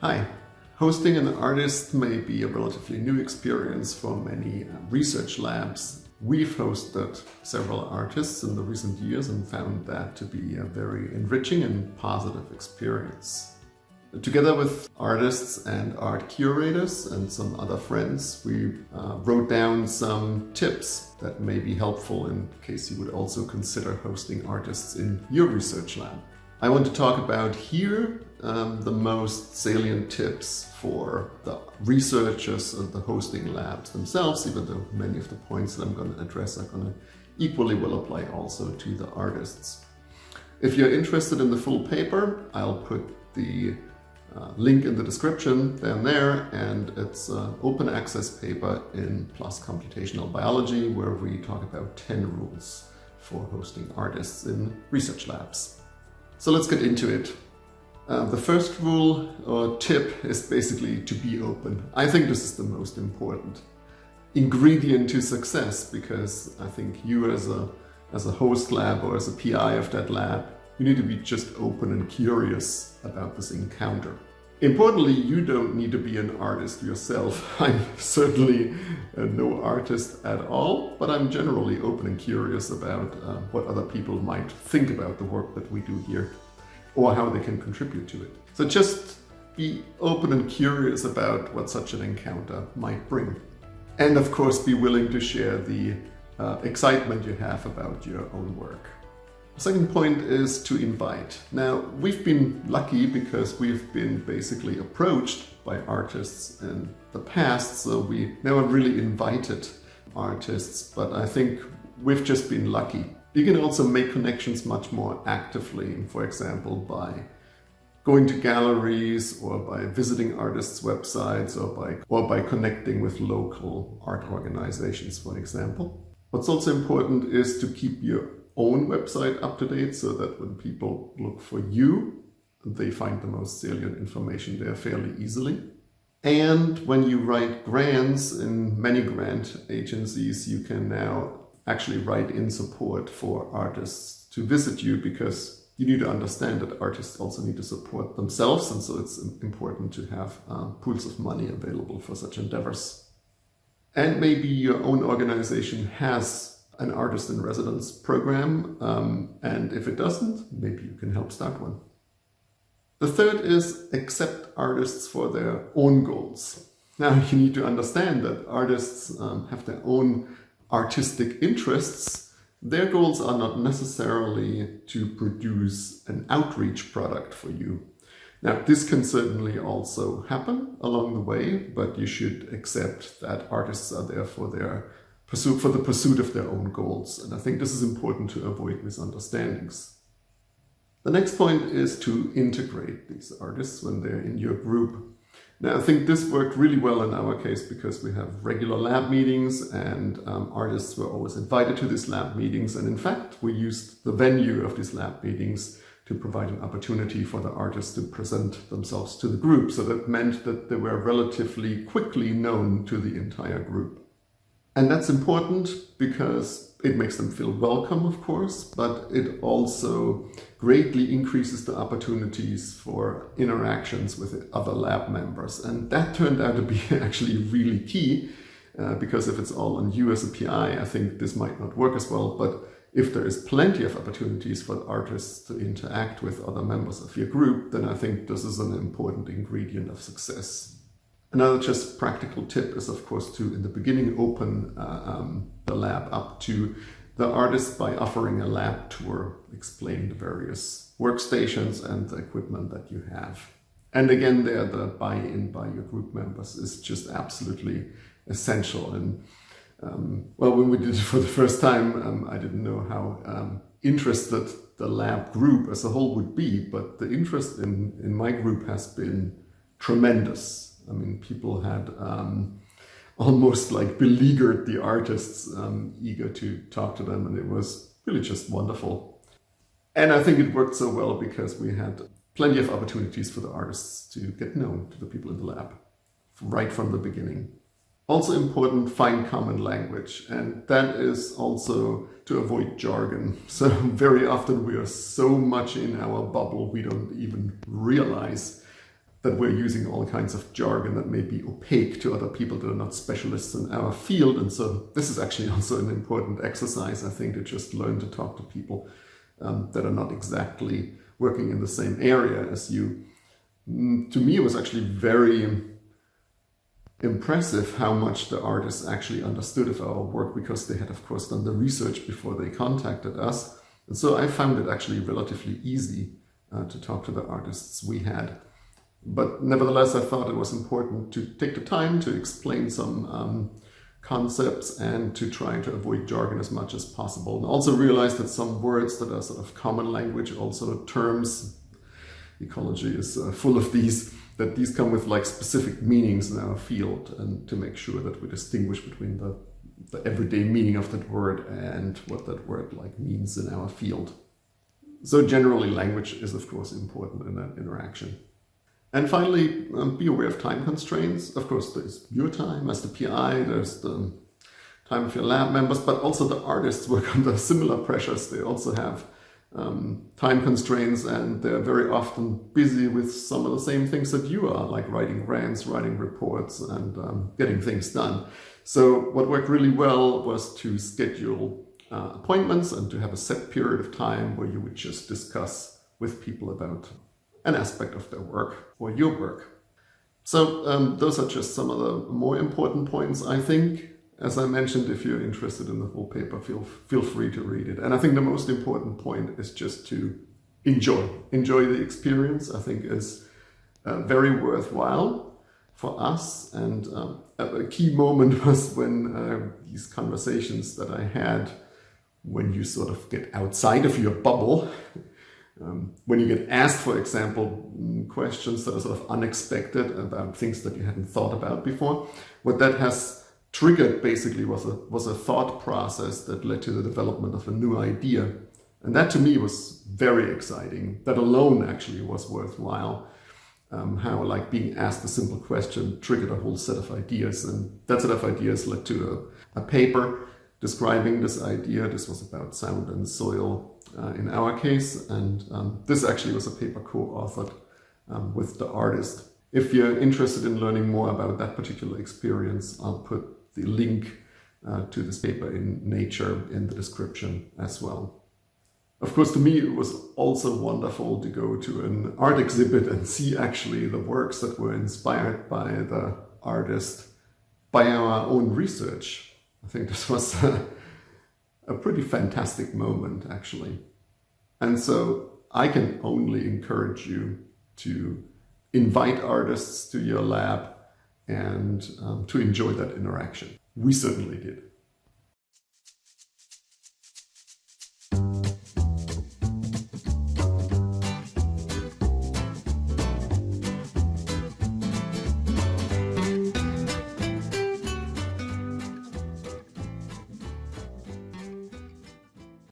Hi. Hosting an artist may be a relatively new experience for many research labs. We've hosted several artists in the recent years and found that to be a very enriching and positive experience. Together with artists and art curators and some other friends, we wrote down some tips that may be helpful in case you would also consider hosting artists in your research lab. I want to talk about here the most salient tips for the researchers and the hosting labs themselves, even though many of the points that I'm going to address are going to equally well apply also to the artists. If you're interested in the full paper, I'll put the link in the description down there, and it's an open access paper in PLOS Computational Biology where we talk about 10 rules for hosting artists in research labs. So let's get into it. The first rule or tip is basically to be open. I think this is the most important ingredient to success, because I think you as a host lab or as a PI of that lab, you need to be just open and curious about this encounter. Importantly, you don't need to be an artist yourself. I'm certainly no artist at all, but I'm generally open and curious about what other people might think about the work that we do here, or how they can contribute to it. So just be open and curious about what such an encounter might bring. And of course, be willing to share the excitement you have about your own work. The second point is to invite. Now, we've been lucky because we've been basically approached by artists in the past, so we never really invited artists, but I think we've just been lucky. You can also make connections much more actively, for example, by going to galleries or by visiting artists' websites or by connecting with local art organizations, for example. What's also important is to keep your own website up to date, so that when people look for you, they find the most salient information there fairly easily. And when you write grants in many grant agencies, you can now actually write in support for artists to visit you, because you need to understand that artists also need to support themselves, and so it's important to have pools of money available for such endeavors. And maybe your own organization has an artist in residence program, and if it doesn't, maybe you can help start one. The third is accept artists for their own goals. Now, you need to understand that artists have their own artistic interests. Their goals are not necessarily to produce an outreach product for you. Now, this can certainly also happen along the way, but you should accept that artists are there for the pursuit of their own goals. And I think this is important to avoid misunderstandings. The next point is to integrate these artists when they're in your group. Now, I think this worked really well in our case because we have regular lab meetings, and artists were always invited to these lab meetings. And in fact, we used the venue of these lab meetings to provide an opportunity for the artists to present themselves to the group. So that meant that they were relatively quickly known to the entire group. And that's important because it makes them feel welcome, of course, but it also greatly increases the opportunities for interactions with other lab members. And that turned out to be actually really key, because if it's all on you as a PI, I think this might not work as well. But if there is plenty of opportunities for artists to interact with other members of your group, then I think this is an important ingredient of success. Another just practical tip is, of course, to, in the beginning, open the lab up to the artists by offering a lab tour, explaining the various workstations and the equipment that you have. And again, there, the buy-in by your group members is just absolutely essential. And well, when we did it for the first time, I didn't know how interested the lab group as a whole would be, but the interest in my group has been tremendous. I mean, people had almost like beleaguered the artists, eager to talk to them, and it was really just wonderful. And I think it worked so well because we had plenty of opportunities for the artists to get known to the people in the lab right from the beginning. Also important, find common language, and that is also to avoid jargon. So very often we are so much in our bubble we don't even realize that we're using all kinds of jargon that may be opaque to other people that are not specialists in our field. And so this is actually also an important exercise, I think, to just learn to talk to people that are not exactly working in the same area as you. To me, it was actually very impressive how much the artists actually understood of our work, because they had, of course, done the research before they contacted us. And so I found it actually relatively easy to talk to the artists we had. But nevertheless, I thought it was important to take the time to explain some concepts and to try to avoid jargon as much as possible. And also realize that some words that are sort of common language, also terms, ecology is full of these, that these come with like specific meanings in our field, and to make sure that we distinguish between the everyday meaning of that word and what that word like means in our field. So generally, language is of course important in that interaction. And finally, be aware of time constraints. Of course, there's your time as the PI, there's the time of your lab members, but also the artists work under similar pressures. They also have time constraints, and they're very often busy with some of the same things that you are, like writing grants, writing reports, and getting things done. So what worked really well was to schedule appointments and to have a set period of time where you would just discuss with people about an aspect of their work or your work. So those are just some of the more important points, I think. As I mentioned, if you're interested in the whole paper, feel free to read it. And I think the most important point is just to enjoy the experience. I think is very worthwhile for us. And a key moment was when these conversations that I had, when you sort of get outside of your bubble, when you get asked, for example, questions that are sort of unexpected about things that you hadn't thought about before, what that has triggered basically was a thought process that led to the development of a new idea. And that to me was very exciting. That alone actually was worthwhile. How like being asked a simple question triggered a whole set of ideas, and that set of ideas led to a paper describing this idea. This was about sound and soil in our case, and this actually was a paper co-authored with the artist. If you're interested in learning more about that particular experience, I'll put the link to this paper in Nature in the description as well. Of course, to me, it was also wonderful to go to an art exhibit and see actually the works that were inspired by the artist, by our own research. I think this was a pretty fantastic moment, actually. And so I can only encourage you to invite artists to your lab and to enjoy that interaction. We certainly did.